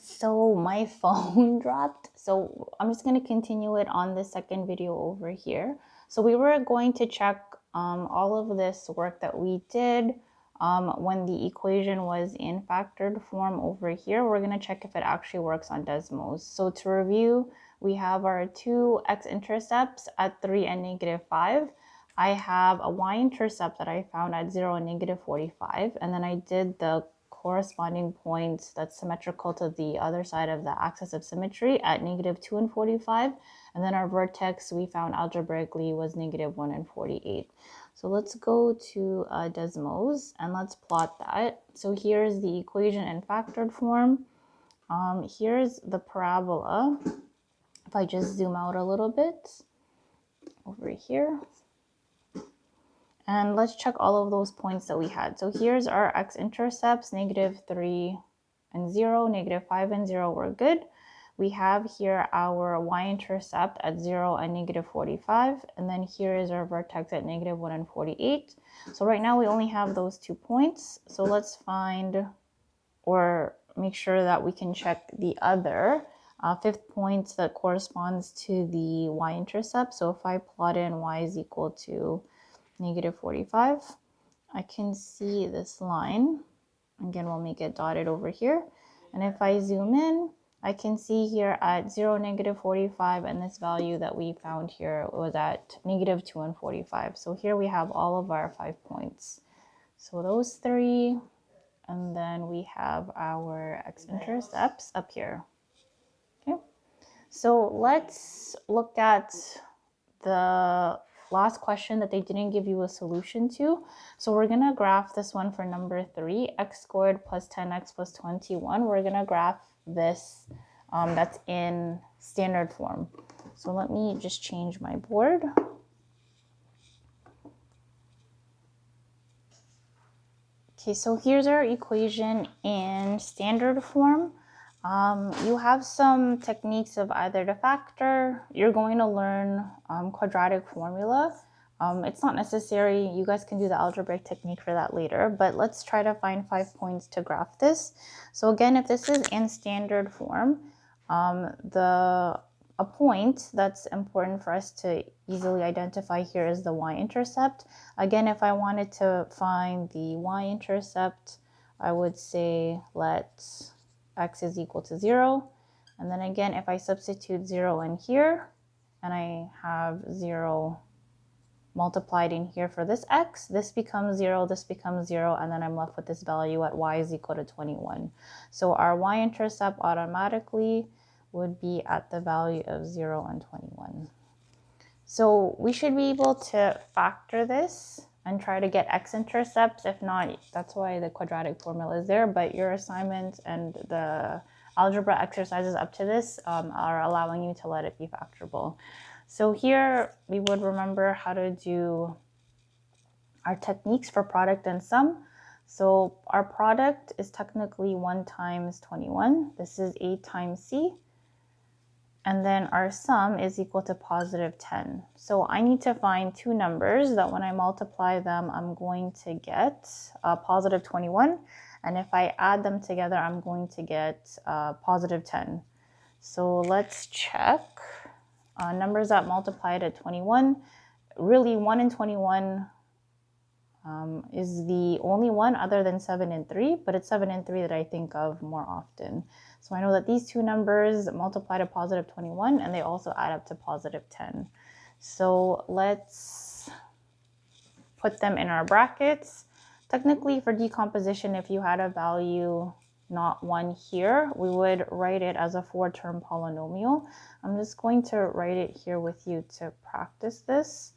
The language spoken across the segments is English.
So my phone dropped. So I'm just going to continue it on the second video over here. So we were going to check all of this work that we did when the equation was in factored form over here. We're going to check if it actually works on Desmos. So to review, we have our two x-intercepts at 3 and -5. I have a y-intercept that I found at 0 and -45. And then I did the corresponding points that's symmetrical to the other side of the axis of symmetry at -2 and 45. And then our vertex we found algebraically was -1 and 48. So let's go to Desmos and let's plot that. So here's the equation in factored form. Here's the parabola. If I just zoom out a little bit over here. And let's check all of those points that we had. So here's our x-intercepts, -3 and 0, -5 and 0 were good. We have here our y-intercept at 0 and -45. And then here is our vertex at -1 and 48. So right now we only have those 2 points. So let's find or make sure that we can check the other fifth point that corresponds to the y-intercept. So if I plot in y is equal to -45, I can see this line. Again, we'll make it dotted over here. And if I zoom in, I can see here at 0, -45, and this value that we found here was at -2 and 45. So here we have all of our 5 points. So those 3, and then we have our x-intercepts up here. Okay, so let's look at the last question that they didn't give you a solution to. So we're going to graph this one for number 3, x squared plus 10x plus 21. We're going to graph this that's in standard form. So let me just change my board. Okay, so here's our equation in standard form. You have some techniques of either to factor. You're going to learn quadratic formula. It's not necessary. You guys can do the algebraic technique for that later, but let's try to find 5 points to graph this. So again, if this is in standard form, a point that's important for us to easily identify here is the y-intercept. Again, if I wanted to find the y-intercept, I would say let x is equal to 0. And then again, if I substitute 0 in here, and I have 0 multiplied in here for this x, this becomes 0, this becomes 0, and then I'm left with this value at y is equal to 21. So our y-intercept automatically would be at the value of 0 and 21. So we should be able to factor this and try to get x-intercepts. If not, that's why the quadratic formula is there, but your assignment and the algebra exercises up to this are allowing you to let it be factorable. So here we would remember how to do our techniques for product and sum. So our product is technically 1 times 21. This is 8 times c. And then our sum is equal to positive 10. So I need to find 2 numbers that when I multiply them, I'm going to get positive 21. And if I add them together, I'm going to get positive 10. So let's check. Numbers that multiplied at 21. Really, 1 and 21 is the only one other than 7 and 3, but it's 7 and 3 that I think of more often. So I know that these 2 numbers multiply to positive 21, and they also add up to positive 10. So let's put them in our brackets. Technically, for decomposition, if you had a value not 1 here, we would write it as a 4-term polynomial. I'm just going to write it here with you to practice this.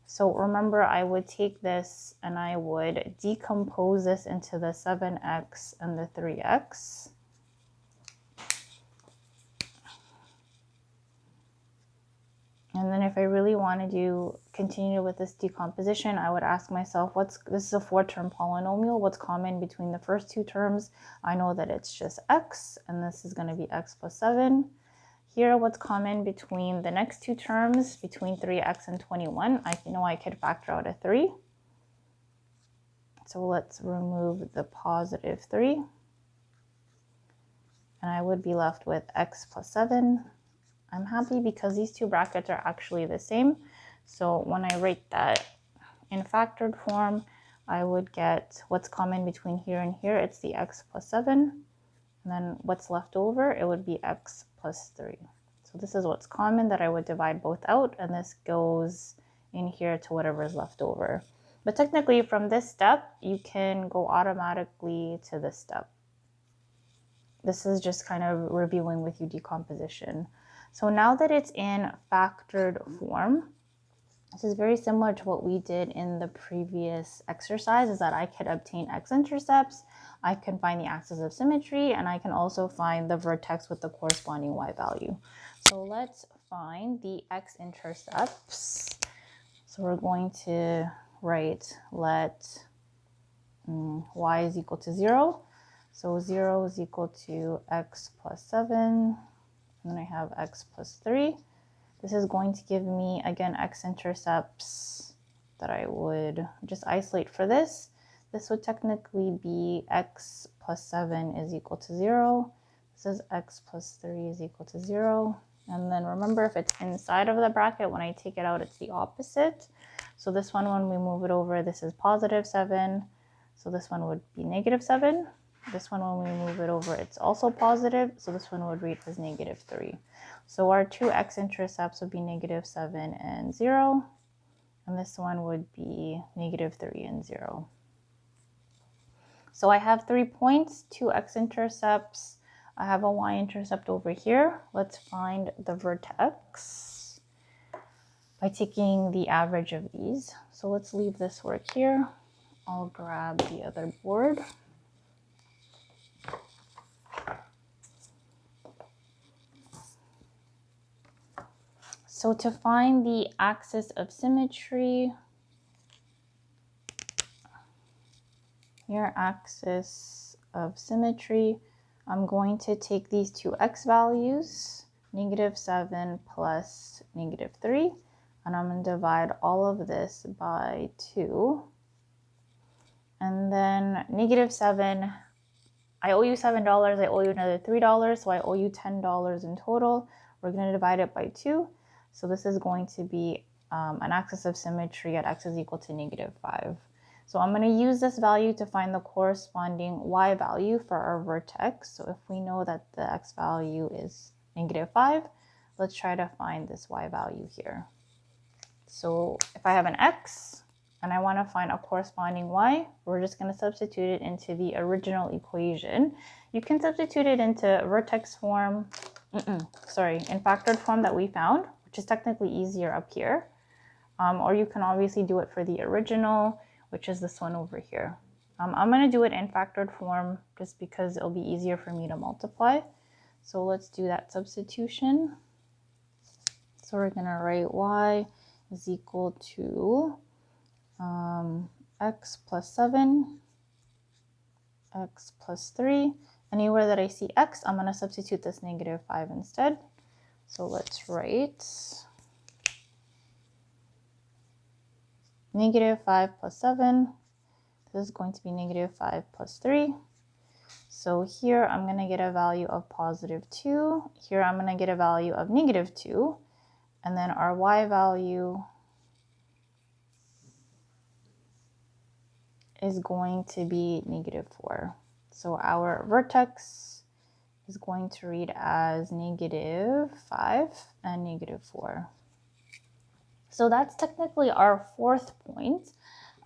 So remember, I would take this and I would decompose this into the 7x and the 3x. And then if I really wanted to continue with this decomposition, I would ask myself, this is a 4-term polynomial. What's common between the first 2 terms? I know that it's just x, and this is going to be x plus 7. Here, what's common between the next 2 terms, between 3x and 21? I know I could factor out a 3. So let's remove the positive 3. and I would be left with x plus 7. I'm happy because these two brackets are actually the same. So when I write that in factored form, I would get what's common between here and here. It's the x plus 7. And then what's left over, it would be x plus 3. So this is what's common that I would divide both out, and this goes in here to whatever is left over. But technically from this step, you can go automatically to this step. This is just kind of reviewing with you decomposition. So now that it's in factored form, this is very similar to what we did in the previous exercise, is that I could obtain x-intercepts, I can find the axis of symmetry, and I can also find the vertex with the corresponding y value. So let's find the x-intercepts. So we're going to write let y is equal to 0. So 0 is equal to x plus 7, and then I have x plus 3. This is going to give me, again, x-intercepts that I would just isolate for this. This would technically be x plus 7 is equal to 0. This is x plus 3 is equal to 0. And then remember, if it's inside of the bracket, when I take it out, it's the opposite. So this one, when we move it over, this is positive 7. So this one would be negative 7. This one, when we move it over, it's also positive. So this one would read as negative 3. So our two x-intercepts would be negative 7 and 0. And this one would be negative 3 and 0. So I have 3 points, 2 x-intercepts. I have a y-intercept over here. Let's find the vertex by taking the average of these. So let's leave this work here. I'll grab the other board. So to find the axis of symmetry, your axis of symmetry, I'm going to take these two x values, negative 7 plus negative 3, and I'm going to divide all of this by 2. And then negative 7, I owe you $7, I owe you another $3, so I owe you $10 in total. We're going to divide it by 2. So this is going to be an axis of symmetry at x is equal to negative 5. So I'm going to use this value to find the corresponding y value for our vertex. So if we know that the x value is negative 5, let's try to find this y value here. So if I have an x and I want to find a corresponding y, we're just going to substitute it into the original equation. You can substitute it into vertex form, in factored form that we found, which is technically easier up here. Or you can obviously do it for the original, which is this one over here. I'm going to do it in factored form just because it'll be easier for me to multiply. So let's do that substitution. So we're going to write y is equal to x plus 7, x plus 3. Anywhere that I see x, I'm going to substitute this negative 5 instead. So let's write negative 5 plus 7. This is going to be negative 5 plus 3. So here I'm going to get a value of positive 2. Here I'm going to get a value of negative 2. And then our y value is going to be negative 4. So our vertex is going to read as negative 5 and negative 4. So that's technically our 4th point.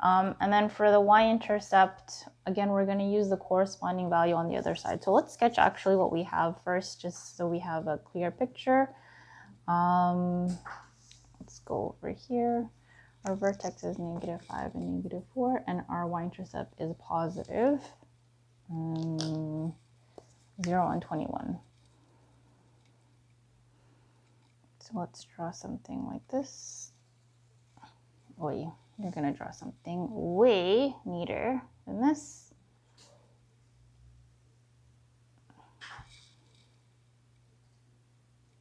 And then for the y-intercept, again, we're going to use the corresponding value on the other side. So let's sketch actually what we have first, just so we have a clear picture. Let's go over here. Our vertex is negative 5 and negative 4, and our y-intercept is positive 0 and 21. So let's draw something like this. You're going to draw something way neater than this.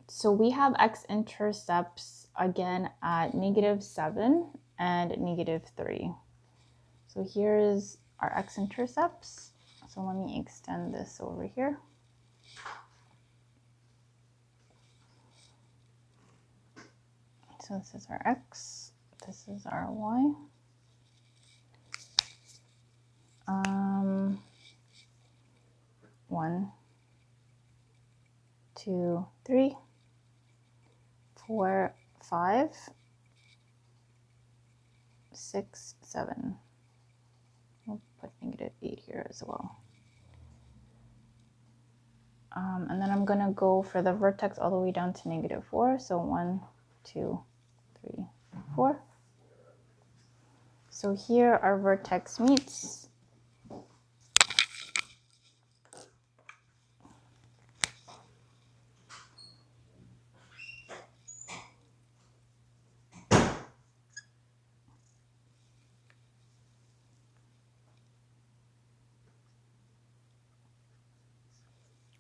So we have x-intercepts again at negative 7 and negative 3. So here is our x-intercepts. So let me extend this over here. So this is our X, this is our Y. 1, 2, 3, 4, 5, 6, 7. We'll put -8 here as well. And then I'm going to go for the vertex all the way down to -4. So 1, 2, 3, 4. So here our vertex meets.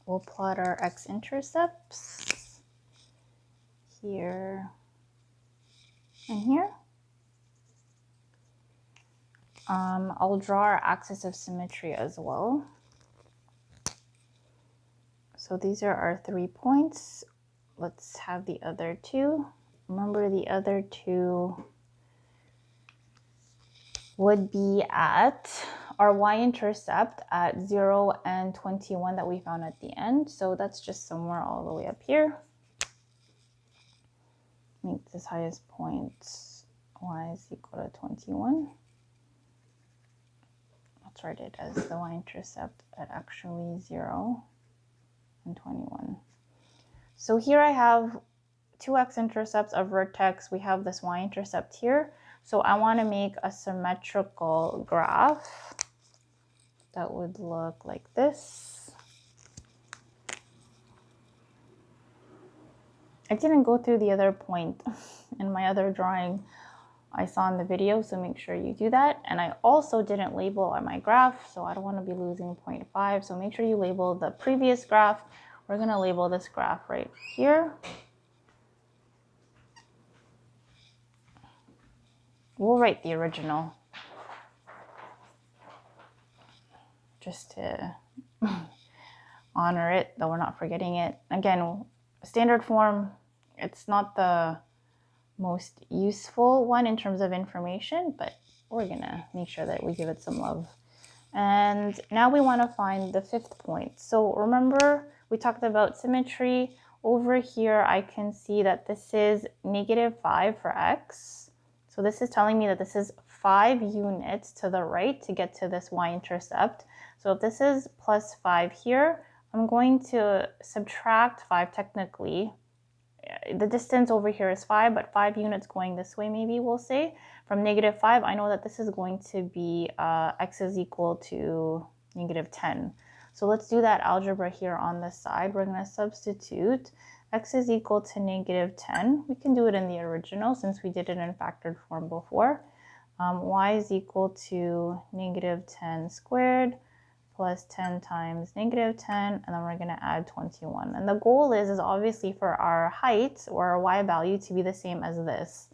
We'll plot our x-intercepts here and here. I'll draw our axis of symmetry as well. So these are our 3 points. Let's have the other 2. Remember, the other 2 would be at our y-intercept at 0 and 21 that we found at the end. So that's just somewhere all the way up here. Make this highest point y is equal to 21. Let's write it as the y-intercept at actually 0 and 21. So here I have 2 x-intercepts of vertex. We have this y-intercept here. So I want to make a symmetrical graph that would look like this. I didn't go through the other point in my other drawing I saw in the video, so make sure you do that. And I also didn't label on my graph, so I don't want to be losing 0.5. So make sure you label the previous graph. We're going to label this graph right here. We'll write the original just to honor it, though we're not forgetting it. Again, standard form, it's not the most useful one in terms of information, but we're gonna make sure that we give it some love. And now we want to find the 5th point. So remember, we talked about symmetry. Over here, I can see that this is -5 for x. So this is telling me that this is 5 units to the right to get to this y-intercept. So if this is +5 here, I'm going to subtract 5 technically. The distance over here is 5, but 5 units going this way, maybe we'll say. From -5, I know that this is going to be x is equal to -10. So let's do that algebra here on this side. We're going to substitute x is equal to -10. We can do it in the original since we did it in factored form before. Y is equal to -10 squared plus 10 times -10, and then we're going to add 21. And the goal is obviously for our height or our y value to be the same as this.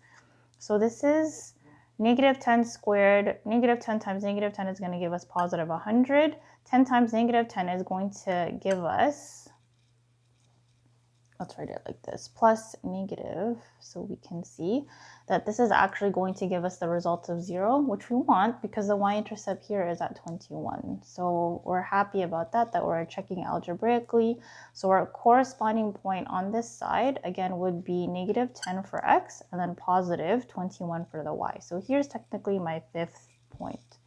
So this is -10 squared. -10 times -10 is going to give us positive 100. 10 times -10 is going to give us, let's write it like this, plus negative, so we can see that this is actually going to give us the result of 0, which we want because the y-intercept here is at 21. So we're happy about that we're checking algebraically. So our corresponding point on this side, again, would be -10 for x and then positive 21 for the y. So here's technically my 5th point.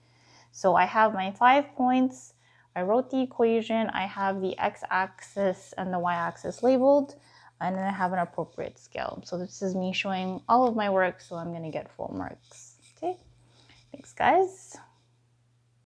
So I have my 5 points. I wrote the equation. I have the x-axis and the y-axis labeled, and then I have an appropriate scale. So this is me showing all of my work, so I'm going to get full marks. Okay, thanks guys.